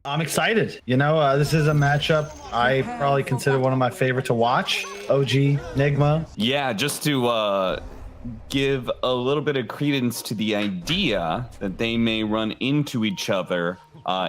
I'm excited. You know, this is a matchup I probably consider one of my favorite to watch. OG, Nigma. Yeah, just to give a little bit of credence to the idea that they may run into each other.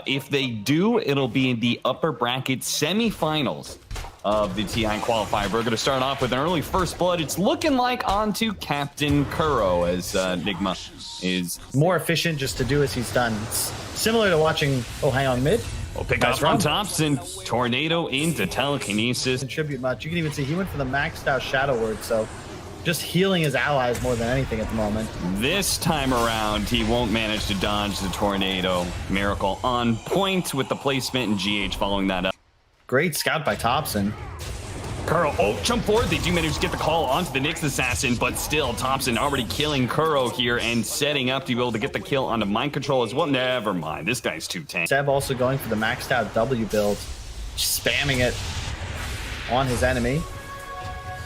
If they do, it'll be in the upper bracket semifinals of the TI qualifier. We're going to start off with an early first blood. It's looking like onto Captain Kuro as Nigma is more efficient just to do as he's done. It's similar to watching, oh, hang on, mid. We'll pick up on Topson. Tornado into telekinesis. Contribute much. You can even see he went for the maxed out Shadow Word, so just healing his allies more than anything at the moment. This time around, he won't manage to dodge the tornado. Miracle on point with the placement, and GH following that up. Great scout by Topson. Kuro, jump forward. They do manage to get the call onto the Nyx Assassin, but still, Topson already killing Kuro here and setting up to be able to get the kill onto Mind Control as well. Never mind, this guy's too tanky. Seb also going for the maxed out W build, spamming it on his enemy.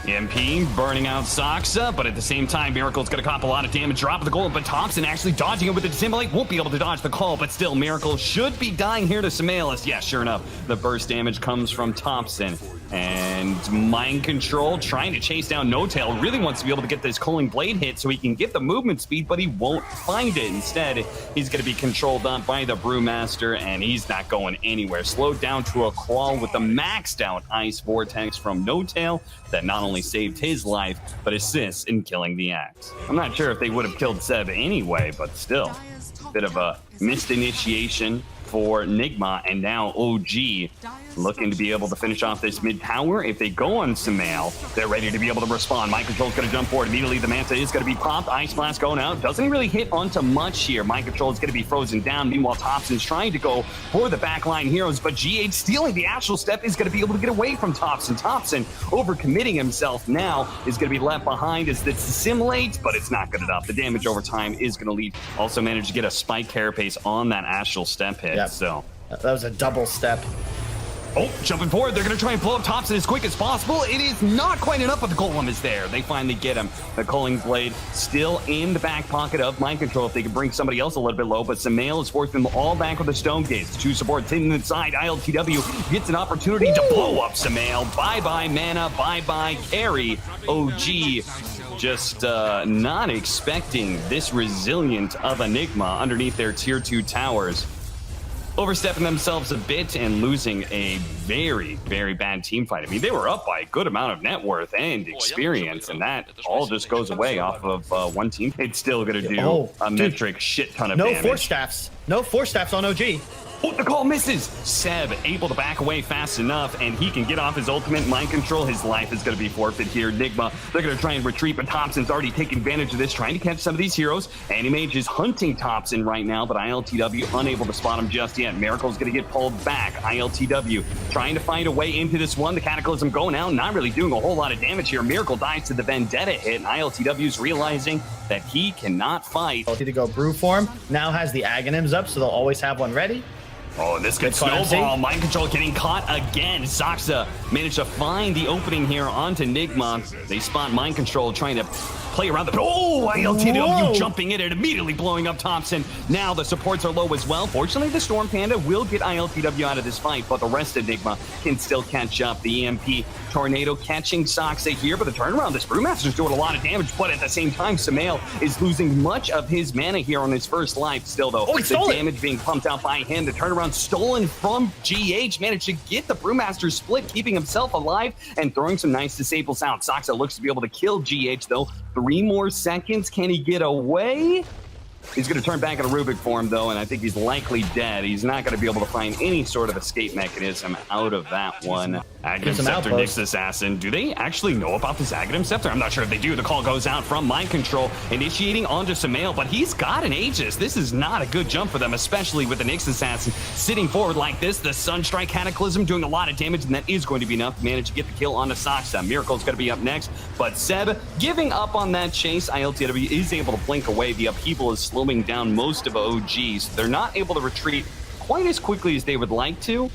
MP burning out Soxa, but at the same time, Miracle's going to cop a lot of damage, drop the goal, but Topson actually dodging it with the Dissimulate, won't be able to dodge the call, but still, Miracle should be dying here to Sumail. Yeah, sure enough, the burst damage comes from Topson. And Mind Control trying to chase down No Tail, really wants to be able to get this Culling Blade hit so he can get the movement speed, but he won't find it. Instead, he's going to be controlled on by the Brewmaster, and he's not going anywhere. Slowed down to a crawl with the maxed out Ice Vortex from No Tail that not only saved his life, but assists in killing the Axe. I'm not sure if they would have killed Seb anyway, but still, bit of a missed initiation for Nigma, and now OG looking to be able to finish off this mid tower. If they go on Sumail, they're ready to be able to respond. Mind Control's going to jump forward immediately. The Manta is going to be popped. Ice Blast going out. Doesn't really hit onto much here. Mind Control is going to be frozen down. Meanwhile, Topson's trying to go for the backline heroes, but GH stealing the Astral Step is going to be able to get away from Topson. Topson overcommitting himself now is going to be left behind as this assimilates, but it's not good enough. The damage over time is going to lead. Also managed to get a spike carapace on that Astral Step hit. Yep. So that was a double step. Jumping forward, they're going to try and blow up Topson as quick as possible. It is not quite enough, but the Golem is there. They finally get him. The Culling Blade still in the back pocket of Mind Control if they can bring somebody else a little bit low, but Sumail is forcing them all back with the Stone Gaze. Two supports hitting inside. ILTW gets an opportunity to blow up Sumail. Bye-bye mana, bye-bye carry. OG just not expecting this resilient of Enigma underneath their tier 2 towers. Overstepping themselves a bit and losing a very, very bad team fight. I mean, they were up by a good amount of net worth and experience, and that all just goes away off of one team. It's still going to do a metric shit ton of damage. No Force Staffs. No Force Staffs on OG. The call misses. Seb able to back away fast enough, and he can get off his ultimate. Mind Control. His life is going to be forfeit here. Nigma, they're going to try and retreat, but Topson's already taking advantage of this, trying to catch some of these heroes. Animage is hunting Topson right now, but ILTW unable to spot him just yet. Miracle's going to get pulled back. ILTW trying to find a way into this one. The Cataclysm going out, not really doing a whole lot of damage here. Miracle dies to the Vendetta hit, and ILTW's realizing that he cannot fight. To go Brew form, now has the Aghanims up, so they'll always have one ready. And this could snowball. Mind Control getting caught again. Soxa managed to find the opening here onto Nigma. They spot Mind Control trying to play around the... ILTW jumping in and immediately blowing up Topson. Now the supports are low as well. Fortunately, the Storm Panda will get ILTW out of this fight, but the rest of Nigma can still catch up. The EMP Tornado catching Soxa here, but the turnaround, this Brewmaster's doing a lot of damage, but at the same time, Sumail is losing much of his mana here on his first life. Still, though, the damage being pumped out by him. The turnaround stolen from GH, managed to get the Brewmaster split, keeping himself alive and throwing some nice disables out. Soxa looks to be able to kill GH, though. 3 more seconds. Can he get away? He's going to turn back into Rubik form, though, and I think he's likely dead. He's not going to be able to find any sort of escape mechanism out of that one. Aghanim Scepter, Nyx Assassin. Do they actually know about this Aghanim Scepter? I'm not sure if they do. The call goes out from Mind Control, initiating onto Sumail, but he's got an Aegis. This is not a good jump for them, especially with the Nyx Assassin sitting forward like this. The Sunstrike Cataclysm doing a lot of damage, and that is going to be enough to manage to get the kill onto Soxa. Miracle's going to be up next, but Seb giving up on that chase. ILTW is able to blink away. The upheaval is slowing down most of OGs. They're not able to retreat quite as quickly as they would like to.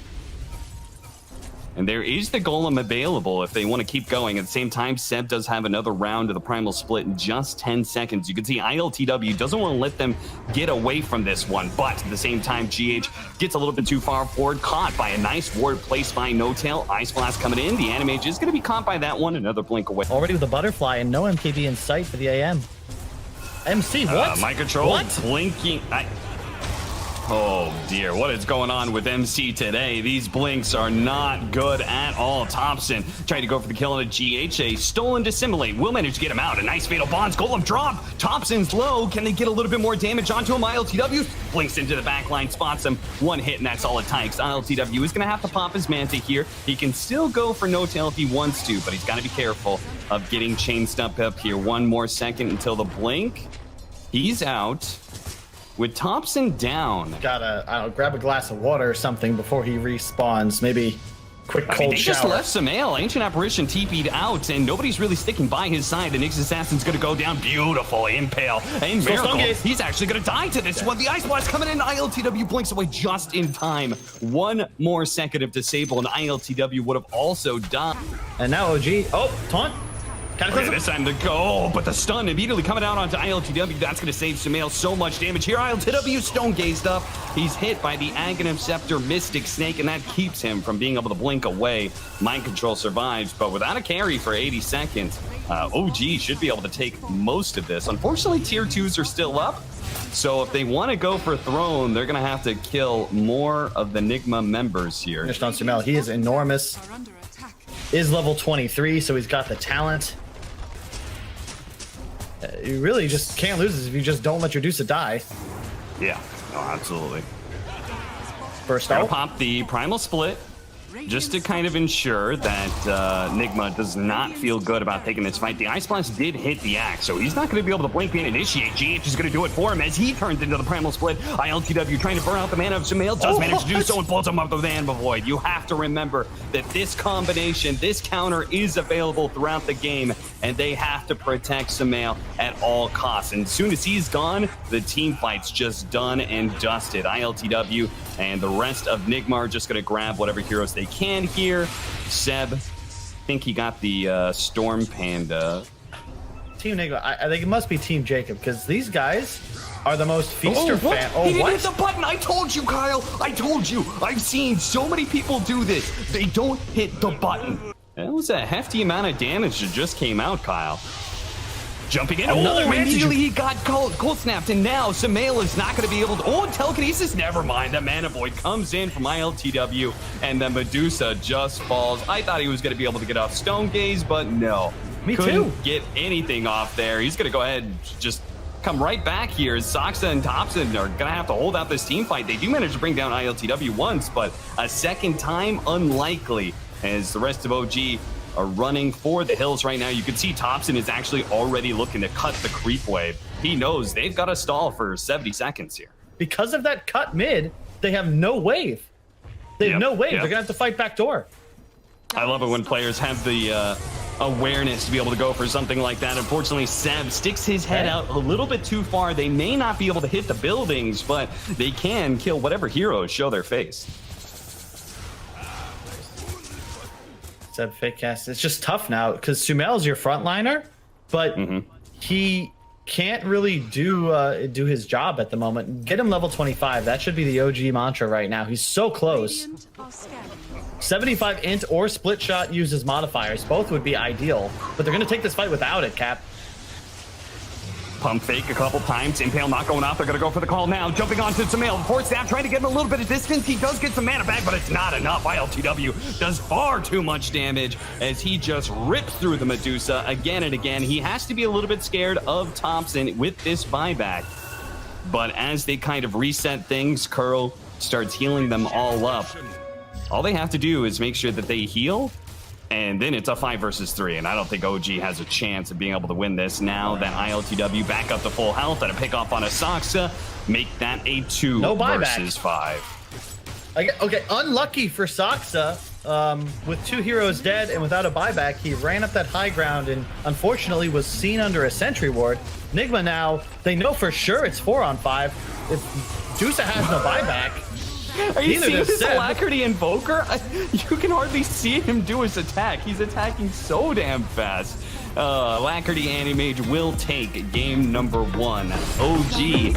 And there is the golem available if they want to keep going. At the same time, Seb does have another round of the primal split in just 10 seconds. You can see ILTW doesn't want to let them get away from this one, but at the same time, GH gets a little bit too far forward, caught by a nice ward placed by No Tail. Ice Blast coming in. The Animage is going to be caught by that one. Another blink away. Already with a butterfly and no MKB in sight for the AM. MC, what? My control What? blinking. Oh dear, what is going on with MC today? These blinks are not good at all. Topson trying to go for the kill on a GHA. Stolen Dissimulate will manage to get him out. A nice fatal bonds. Golem drop. Topson's low. Can they get a little bit more damage onto him? ILTW blinks into the back line, spots him. One hit, and that's all it takes. ILTW is going to have to pop his Manta here. He can still go for No Tail if he wants to, but he's got to be careful of getting chain stuck up here. One more second until the blink. He's out. With Topson down. Gotta, I don't know, grab a glass of water or something before he respawns. Maybe quick cold they shower. just left Sumail. Ancient Apparition TP'd out, and nobody's really sticking by his side. The Nyx Assassin's going to go down. Beautiful Impale. And Miracle, he's actually going to die to this one. The Ice Blast coming in. ILTW blinks away just in time. One more second of disable, and ILTW would have also died. And now OG. Oh, taunt. Okay, this time to go, but the stun immediately coming out onto ILTW. That's going to save Sumail so much damage here. ILTW stone gazed up. He's hit by the Aghanim Scepter Mystic Snake, and that keeps him from being able to blink away. Mind Control survives, but without a carry for 80 seconds, OG should be able to take most of this. Unfortunately, tier 2s are still up, so if they want to go for Throne, they're going to have to kill more of the Nigma members here. Finished on Sumail. He is enormous. Is level 23, so he's got the talent. You really just can't lose this if you just don't let your Dusa die. Yeah, no, absolutely. First I'll out. pop the Primal Split just to kind of ensure that Nigma does not feel good about taking this fight. The Ice Blast did hit the Axe, so he's not going to be able to blink and initiate. GH is going to do it for him as he turns into the Primal Split. ILTW trying to burn out the mana of Sumail, does manage to do so and blows him up with the Anima Void. You have to remember that this combination, this counter is available throughout the game, and they have to protect Sumail at all costs. And as soon as he's gone, the team fight's just done and dusted. ILTW and the rest of Nigma are just going to grab whatever heroes they can here. Seb, I think he got the Storm Panda. Team Nigma, I think it must be Team Jacob, because these guys are the most feaster fan. Oh, he didn't hit the button. I told you, Kyle. I told you. I've seen so many people do this. They don't hit the button. That was a hefty amount of damage that just came out, Kyle. Jumping in. Immediately he got cold snapped, and now Sumail is not going to be able to. Oh, telekinesis. Never mind. The Mana Void comes in from ILTW, and the Medusa just falls. I thought he was going to be able to get off Stone Gaze, but no. Me Couldn't too. get anything off there. He's going to go ahead and just come right back here. Saxa and Topson are going to have to hold out this team fight. They do manage to bring down ILTW once, but a second time, unlikely, as the rest of OG are running for the hills right now. You can see Topson is actually already looking to cut the creep wave. He knows they've got to stall for 70 seconds here. Because of that cut mid, they have no wave. They have no wave. Yep. They're gonna have to fight back door. I love it when players have the awareness to be able to go for something like that. Unfortunately, Seb sticks his head out a little bit too far. They may not be able to hit the buildings, but they can kill whatever heroes show their face. Seb fake cast. It's just tough now because Sumail's your frontliner, but he can't really do his job at the moment. Get him level 25. That should be the OG mantra right now. He's so close. 75 int or split shot uses modifiers. Both would be ideal, but they're going to take this fight without it, Cap. Pump fake a couple times. Impale not going out. They're going to go for the call now. Jumping onto Sumail. Force snap trying to get him a little bit of distance. He does get some mana back, but it's not enough. ILTW does far too much damage as he just rips through the Medusa again and again. He has to be a little bit scared of Topson with this buyback. But as they kind of reset things, Curl starts healing them all up. All they have to do is make sure that they heal, and then it's a 5 versus 3, and I don't think OG has a chance of being able to win this. Now that ILTW back up to full health and a pick off on a Saxa, make that a 2 versus 5. Okay, unlucky for Saxa. With 2 heroes dead and without a buyback, he ran up that high ground and unfortunately was seen under a sentry ward. Nigma now, they know for sure it's 4 on 5. If Dusa has no buyback, Are you Neither seeing does this Seb. Alacrity Invoker? You can hardly see him do his attack. He's attacking so damn fast. Alacrity Animage will take game number 1. OG.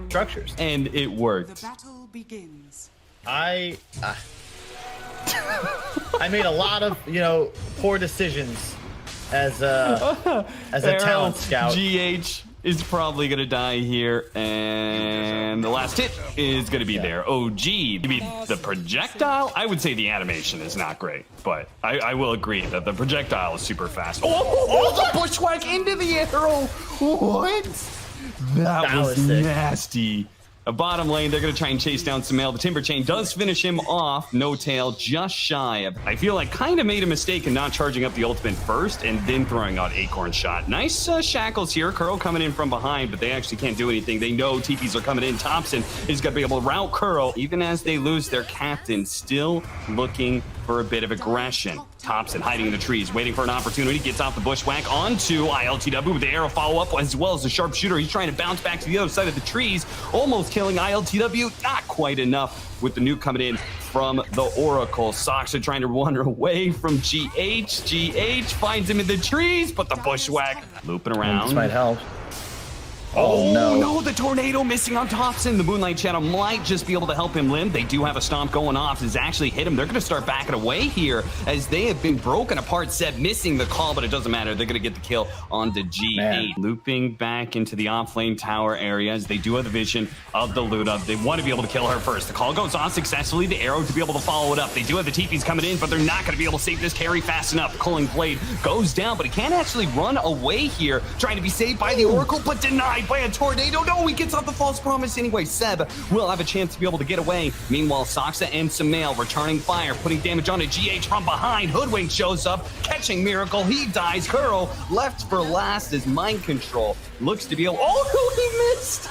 Structures. And it worked. The battle begins. I made a lot of, poor decisions as a talent scout. GH is probably gonna die here, and the last hit is gonna be there. OG, maybe the projectile. I would say the animation is not great, but I will agree that the projectile is super fast. Oh, the bushwhack into the arrow. What? That was sick. nasty. A bottom lane, they're going to try and chase down Sumail. The Timber Chain does finish him off. No tail, just shy of. I feel like kind of made a mistake in not charging up the ultimate first and then throwing out Acorn Shot. Nice shackles here. Kuro coming in from behind, but they actually can't do anything. They know TPs are coming in. Topson is going to be able to route Kuro, even as they lose their captain. Still looking for a bit of aggression. Topson hiding in the trees, waiting for an opportunity, gets off the bushwhack onto ILTW with the arrow follow-up, as well as the sharpshooter. He's trying to bounce back to the other side of the trees, almost killing ILTW. Not quite enough with the nuke coming in from the Oracle. Soxa trying to run away from GH. GH finds him in the trees, but the bushwhack looping around. This might help. Oh, no, the tornado missing on Topson. The Moonlight Shadow might just be able to help him limp. They do have a stomp going off. Has actually hit him. They're going to start backing away here as they have been broken apart. Seb missing the call, but it doesn't matter. They're going to get the kill on the G8. Man. Looping back into the off-lane tower areas. They do have the vision of the Luda. They want to be able to kill her first. The call goes on successfully. The arrow to be able to follow it up. They do have the TPs coming in, but they're not going to be able to save this carry fast enough. The Culling Blade goes down, but he can't actually run away here. Trying to be saved by the Oracle, but denied by a tornado. No, he gets off the false promise anyway. Seb will have a chance to be able to get away. Meanwhile, Soxa and Sumail returning fire, putting damage onto GH from behind. Hoodwink shows up, catching Miracle. He dies. Kuro left for last as Mind Control looks to be able. Oh, no, he missed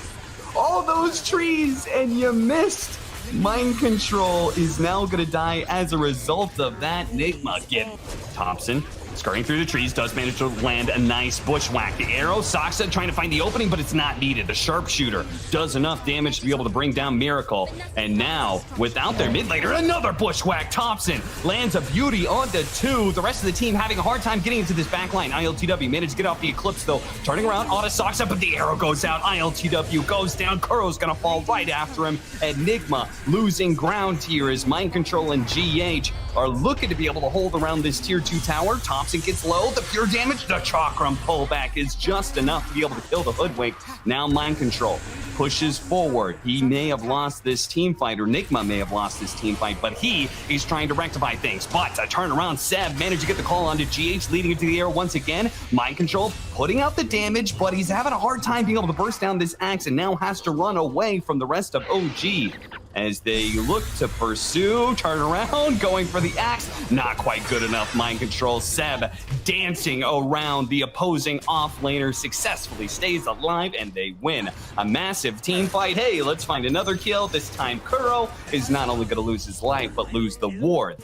all those trees, and you missed. Mind Control is now going to die as a result of that. Nigma get Topson scurrying through the trees, does manage to land a nice bushwhack. The arrow, Soxa trying to find the opening, but it's not needed. The sharpshooter does enough damage to be able to bring down Miracle. And now, without their mid laner, another bushwhack. Topson lands a beauty onto 2. The rest of the team having a hard time getting into this backline. ILTW managed to get off the Eclipse, though. Turning around, onto Soxa, but the arrow goes out. ILTW goes down. Kuro's gonna fall right after him. And Nigma losing ground here as Mind Control and GH are looking to be able to hold around this tier 2 tower. Topson gets low, the pure damage, the Chakram pullback is just enough to be able to kill the Hoodwink. Now Mind Control pushes forward. He may have lost this team fight, or Nigma may have lost this team fight, but he is trying to rectify things. But a turnaround, Seb managed to get the call onto GH, leading into the air once again. Mind Control putting out the damage, but he's having a hard time being able to burst down this axe and now has to run away from the rest of OG. As they look to pursue, turn around, going for the axe. Not quite good enough. Mind Control. Seb dancing around the opposing off-laner, successfully stays alive, and they win a massive team fight. Hey, let's find another kill. This time, Kuro is not only going to lose his life, but lose the ward.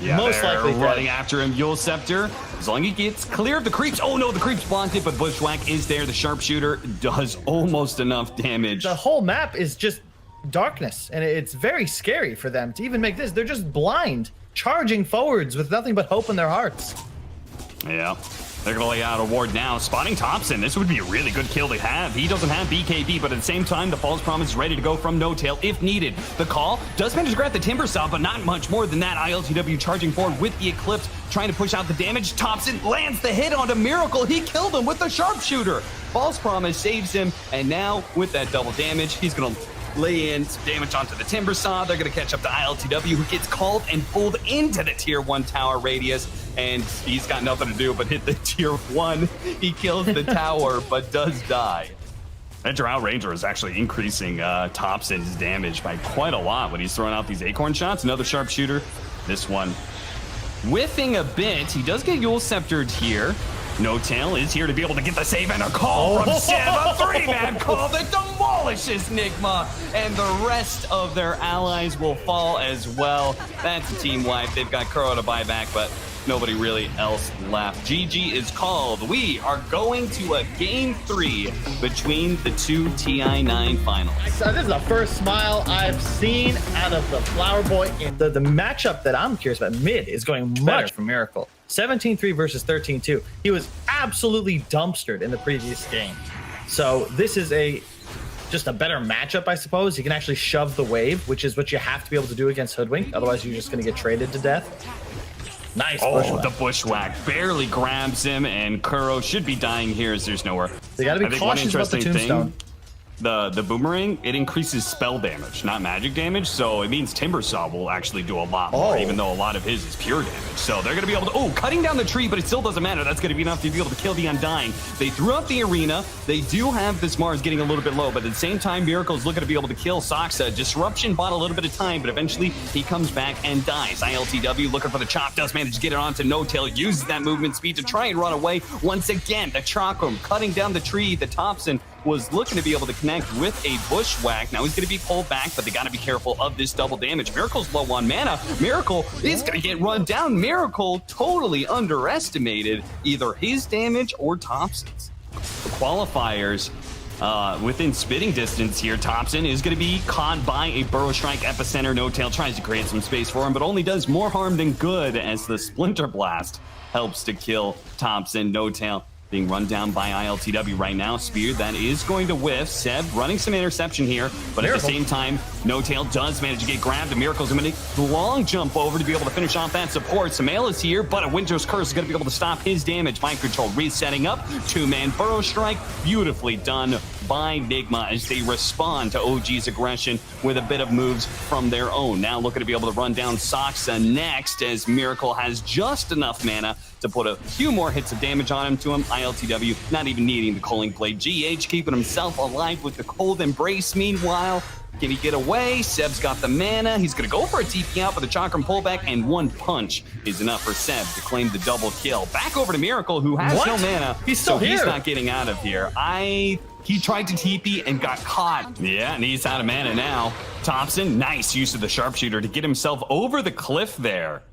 Yeah, most likely running after him. Yule Scepter, as long as he gets clear of the creeps. Oh no, the creeps blocked it, but Bushwhack is there. The sharpshooter does almost enough damage. The whole map is just darkness, and it's very scary for them to even make this. They're just blind, charging forwards with nothing but hope in their hearts. Yeah, they're gonna lay out a ward now, spotting Topson. This would be a really good kill to have. He doesn't have BKB, but at the same time, the False Promise is ready to go from No Tail if needed. The call does manage to grab the Timber Saw, but not much more than that. ILTW charging forward with the Eclipse, trying to push out the damage. Topson lands the hit onto Miracle. He killed him with the Sharpshooter. False Promise saves him, and now with that double damage, he's gonna lay in some damage onto the Timber Saw. They're going to catch up to ILTW, who gets called and pulled into the tier 1 tower radius, and he's got nothing to do but hit the tier 1. He kills the tower, but does die. That Drow Ranger is actually increasing Topson's damage by quite a lot when he's throwing out these Acorn shots. Another sharpshooter. This one whiffing a bit. He does get Yule Sceptered here. No Tail is here to be able to get the save, and a call from Seb, a 3-man call that demolishes Nigma, and the rest of their allies will fall as well. That's a team wipe. They've got Kuro to buy back, but nobody really else left. GG is called. We are going to a game 3 between the two TI9 finals. So this is the first Sumail I've seen out of the Flower Boy. And the matchup that I'm curious about mid is going better for Miracle. 17-3 versus 13-2. He was absolutely dumpstered in the previous game. So this is just a better matchup, I suppose. You can actually shove the wave, which is what you have to be able to do against Hoodwink. Otherwise, you're just going to get traded to death. Nice. Oh, the bushwhack barely grabs him, and Kuro should be dying here as there's nowhere. They got to be cautious about the tombstone. The boomerang, it increases spell damage, not magic damage, so it means Timbersaw will actually do a lot more, even though a lot of his is pure damage. So they're going to be able to, cutting down the tree, but it still doesn't matter. That's going to be enough to be able to kill the Undying. They threw out the arena. They do have this Mars getting a little bit low, but at the same time, Miracle's looking to be able to kill Soxa. Disruption bought a little bit of time, but eventually he comes back and dies. ILTW looking for the chop, does manage to get it onto No Tail, uses that movement speed to try and run away. Once again, the Chakram cutting down the tree. The Topson was looking to be able to connect with a bushwhack. Now he's going to be pulled back, but they got to be careful of this double damage. Miracle's low on mana. Miracle is going to get run down. Miracle totally underestimated either his damage or Topson's. The qualifiers within spitting distance here. Topson is going to be caught by a Burrow Strike epicenter. No Tail tries to create some space for him, but only does more harm than good as the Splinter Blast helps to kill Topson. No Tail being run down by ILTW right now. Spear that is going to whiff. Seb running some interception here, but at the same time, No Tail does manage to get grabbed. The Miracle's going to make the long jump over to be able to finish off that support. Sumail is here, but a Winter's Curse is going to be able to stop his damage. Mind Control resetting up. Two-man Burrow Strike. Beautifully done by Nigma as they respond to OG's aggression with a bit of moves from their own. Now looking to be able to run down Soxa next as Miracle has just enough mana to put a few more hits of damage on him to him. ILTW not even needing the Culling Blade. GH keeping himself alive with the Cold Embrace. Meanwhile, can he get away? Seb's got the mana. He's going to go for a TP out for the Chakram pullback, and one punch is enough for Seb to claim the double kill. Back over to Miracle, who has no mana. He's still here. He's not getting out of here. He tried to TP and got caught. Yeah, and he's out of mana now. Topson, nice use of the sharpshooter to get himself over the cliff there.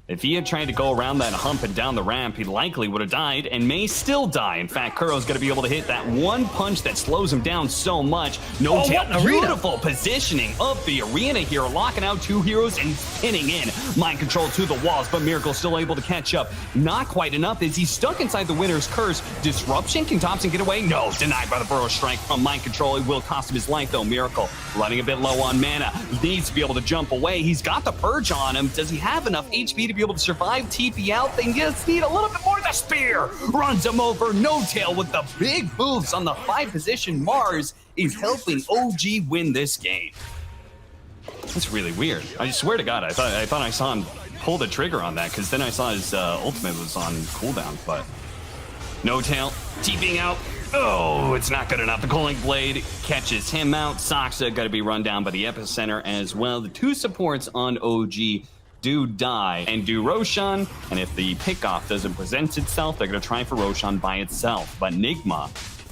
If he had tried to go around that hump and down the ramp, he likely would have died and may still die. In fact, Kuro's going to be able to hit that one punch that slows him down so much. No Tail, beautiful positioning of the arena here, locking out two heroes and pinning in. Mind Control to the walls, but Miracle still able to catch up. Not quite enough as he's stuck inside the Winter's Curse. Disruption, can Topson get away? No, denied by the Burrow Strike from Mind Control. It will cost him his life though. Miracle running a bit low on mana. He needs to be able to jump away. He's got the Purge on him. Does he have enough HP to be able to survive? TP out. They just need a little bit more. The spear runs him over. No Tail with the big moves on the 5 position. Mars is helping OG win this game. That's really weird. I swear to God, I thought I saw him pull the trigger on that, because then I saw his ultimate was on cooldown. But No Tail TPing out. Oh, it's not good enough. The Culling Blade catches him out. Soxa got to be run down by the epicenter as well. The 2 supports on OG do die and do Roshan, and if the pickoff doesn't present itself, they're going to try for Roshan by itself. But Nigma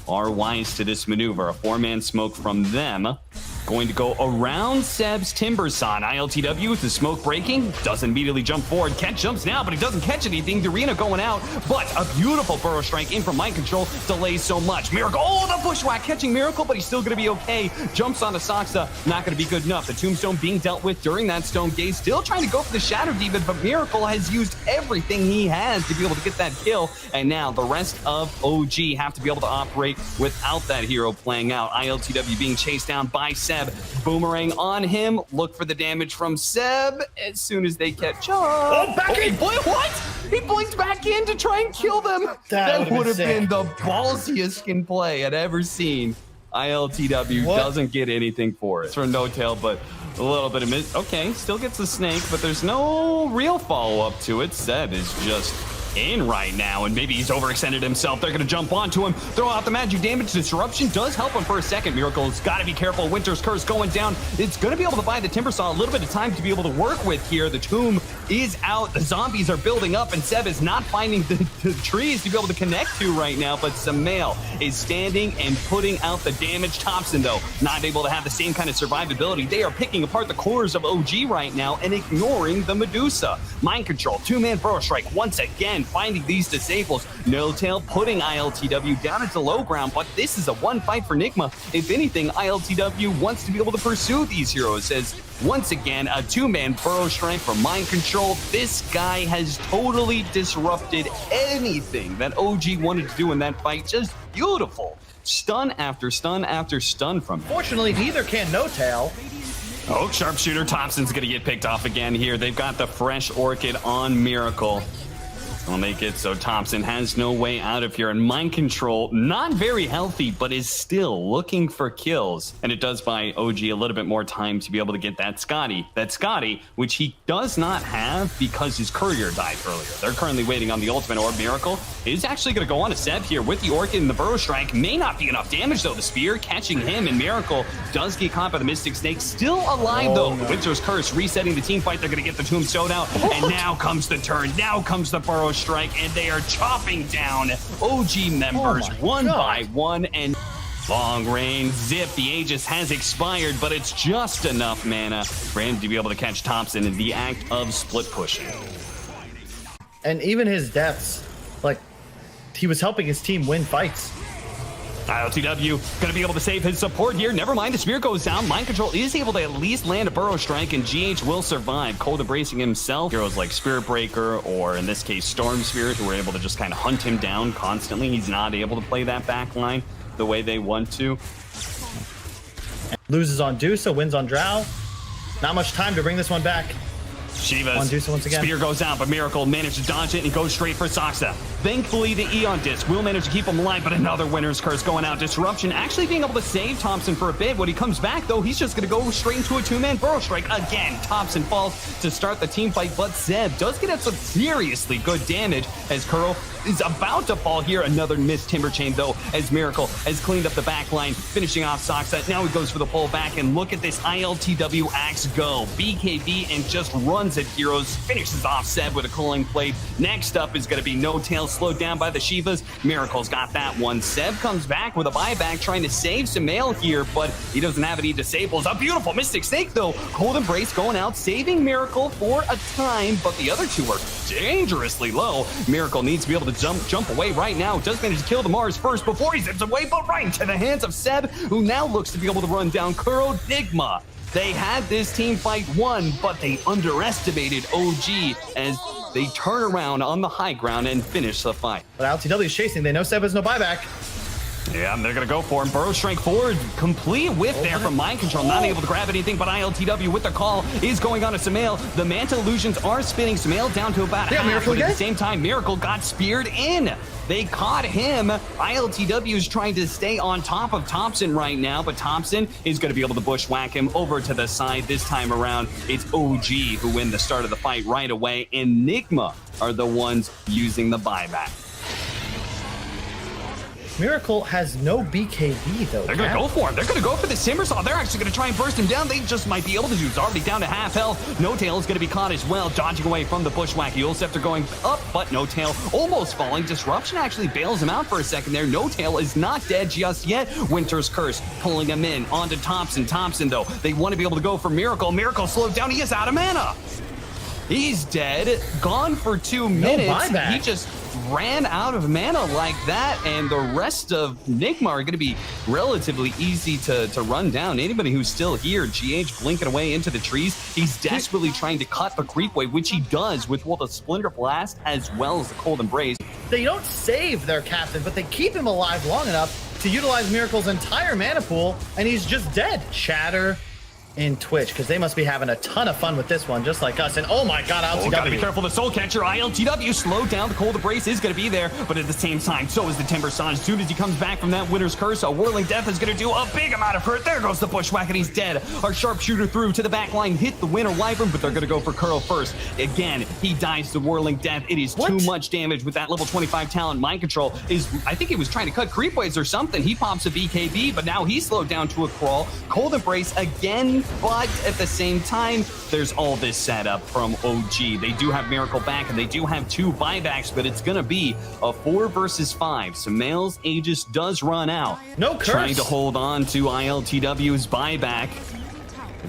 are wise to this maneuver. A 4-man smoke from them going to go around Seb's Timbersaw. ILTW with the smoke breaking, doesn't immediately jump forward. Cat jumps now, but he doesn't catch anything. Darina going out, but a beautiful Burrow Strike in from Mind Control delays so much. Miracle, the bushwhack catching Miracle, but he's still going to be okay. Jumps onto Soxa, not going to be good enough. The Tombstone being dealt with during that Stone Gaze, still trying to go for the Shadow Demon, but Miracle has used everything he has to be able to get that kill, and now the rest of OG have to be able to operate without that hero playing out. ILTW being chased down by Seb. Boomerang on him. Look for the damage from Seb as soon as they catch up. Oh, back in! Boy, what? He blinked back in to try and kill them. That would have been the ballsiest skin play I'd ever seen. ILTW doesn't get anything for it. It's for No Tail, but a little bit of miss. Okay, still gets the snake, but there's no real follow-up to it. Seb is just in right now, and maybe he's overextended himself. They're going to jump onto him, throw out the magic damage. Disruption does help him for a second. Miracle's got to be careful. Winter's Curse going down. It's going to be able to buy the Timbersaw a little bit of time to be able to work with here. The tomb is out. The zombies are building up, and Seb is not finding the trees to be able to connect to right now, but Sumail is standing and putting out the damage. Topson, though, not able to have the same kind of survivability. They are picking apart the cores of OG right now and ignoring the Medusa. Mind control, two-man burrow strike once again, finding these disables. No Tail putting ILTW down into low ground, but this is a one fight for Nigma. If anything, ILTW wants to be able to pursue these heroes, as once again, a two-man burrow strike for Mind Control. This guy has totally disrupted anything that OG wanted to do in that fight. Just beautiful. Stun after stun after stun from him. Fortunately, neither can No Tail. Oh, sharpshooter Topson's gonna get picked off again here. They've got the fresh Orchid on Miracle. Will make it so Topson has no way out of here, and Mind Control, not very healthy, but is still looking for kills. And it does buy OG a little bit more time to be able to get that Scotty, which he does not have because his courier died earlier. They're currently waiting on the ultimate orb. Miracle is actually going to go on to Seb here with the Orchid and the Burrow Strike. May not be enough damage, though. The Spear catching him, and Miracle does get caught by the Mystic Snake. Still alive, though. No. Winter's Curse resetting the team fight. They're going to get the Tombstone out, and now comes the turn. Now comes the Burrow Strike, and they are chopping down OG members one by one, and long range zip. The Aegis has expired, but it's just enough mana for him to be able to catch Topson in the act of split pushing. And even his deaths, like, he was helping his team win fights. ILTW going to be able to save his support here. Never mind, the Spear goes down. Mind Control is able to at least land a Burrow Strike, and GH will survive. Cold embracing himself. Heroes like Spirit Breaker, or in this case, Storm Spirit, who are able to just kind of hunt him down constantly. He's not able to play that back line the way they want to. Loses on Dusa, wins on Drow. Not much time to bring this one back. Shiva's once again. Spear goes out, but Miracle managed to dodge it and goes straight for Saksa. Thankfully, the Eon Disc will manage to keep him alive, but another Winter's Curse going out. Disruption actually being able to save Topson for a bit. When he comes back, though, he's just going to go straight into a two-man Burrow Strike. Again, Topson falls to start the team fight, but Zeb does get some seriously good damage as Kuro is about to fall here. Another missed Timber Chain, though, as Miracle has cleaned up the back line, finishing off Saksa. Now he goes for the pull back, and look at this ILTW axe go. BKB and just runs at heroes, finishes off Seb with a cooling plate. Next up is going to be No Tail, slowed down by the Shivas. Miracle's got that one. Seb comes back with a buyback, trying to save Sumail here, but he doesn't have any disables. A beautiful Mystic Snake, though. Cold Embrace going out, saving Miracle for a time, but the other two are dangerously low. Miracle needs to be able to jump away right now. Does manage to kill the Mars first before he zips away, but right into the hands of Seb, who now looks to be able to run down Kuro. Nigma. They had this team fight won, but they underestimated OG as they turn around on the high ground and finish the fight. But LTW is chasing. They know Seb has no buyback. Yeah, they're going to go for him. Burrow Strike forward, complete whiff there from Mind Control. Not able to grab anything, but ILTW with the call is going on to Sumail. The Manta Illusions are spinning Sumail down to about half, but at the same time, Miracle got speared in. They caught him. ILTW is trying to stay on top of Topson right now, but Topson is going to be able to bushwhack him over to the side. This time around, it's OG who win the start of the fight right away, and Nigma are the ones using the buyback. Miracle has no BKB, though. They're going to go for him. They're going to go for the Timbersaw. They're actually going to try and burst him down. They just might be able to do. He's already down to half health. No Tail is going to be caught as well, dodging away from the bushwhack. Eulceptor going up, but No Tail almost falling. Disruption actually bails him out for a second there. No Tail is not dead just yet. Winter's Curse pulling him in onto Topson. Topson, though, they want to be able to go for Miracle. Miracle slowed down. He is out of mana. He's dead. Gone for 2 minutes. He just ran out of mana like that, and the rest of Nigma are going to be relatively easy to run down. Anybody who's still here, GH blinking away into the trees. He's desperately trying to cut the creep wave, which he does with both a Splinter Blast as well as the Cold Embrace. They don't save their captain, but they keep him alive long enough to utilize Miracle's entire mana pool, and he's just dead. Shatter, in Twitch, because they must be having a ton of fun with this one, just like us. And oh my god, Oh, gotta be LTW. careful. The Soul Catcher, ILTW slowed down. The Cold Embrace is gonna be there, but at the same time, so is the Timber Saw. As soon as he comes back from that Winter's Curse, a Whirling Death is gonna do a big amount of hurt. There goes the Bushwhack, and he's dead. Our Sharpshooter through to the back line, hit the Winter Wyvern, but they're gonna go for Curl first. Again, he dies to Whirling Death. It is too much damage with that level 25 talent. Mind Control is, I think he was trying to cut Creepways or something. He pops a BKB, but now he's slowed down to a crawl. Cold Embrace again, but at the same time, there's all this setup from OG. They do have Miracle back, and they do have 2 buybacks, but it's gonna be a 4 versus 5. Sumail's Aegis does run out. No curse. Trying to hold on to ILTW's buyback.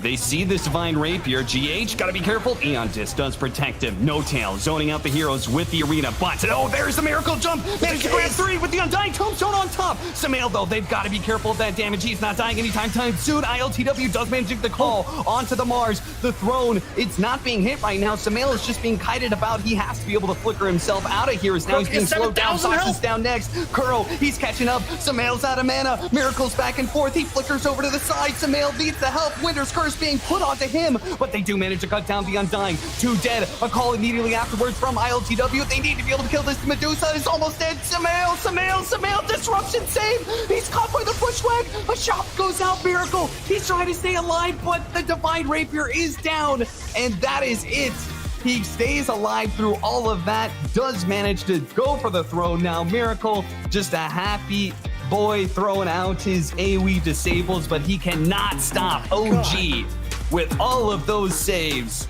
They see this Divine Rapier. GH, gotta be careful. Aeon Disc does protect him. No Tail, zoning out the heroes with the arena. But, oh, there's the Miracle Jump. Managed to grab 3 with the Undying Tombstone on top. Sumail, though, they've got to be careful of that damage. He's not dying anytime soon. ILTW does manage to get the call onto the Mars. The throne, it's not being hit right now. Sumail is just being kited about. He has to be able to flicker himself out of here. As now he's being slowed down. Fox is down next. Kuro, he's catching up. Sumail's out of mana. Miracle's back and forth. He flickers over to the side. Sumail needs the help. Winter's Curse being put onto him, but they do manage to cut down the Undying. 2 dead. A call immediately afterwards from ILTW. They need to be able to kill this Medusa. Is almost dead. Sumail, disruption save. He's caught by the Bushwhack. A shot goes out. Miracle. He's trying to stay alive, but the Divine Rapier is down, and that is it. He stays alive through all of that, does manage to go for the throne now. Miracle, just a happy boy throwing out his AoE disables, but he cannot stop OG with all of those saves.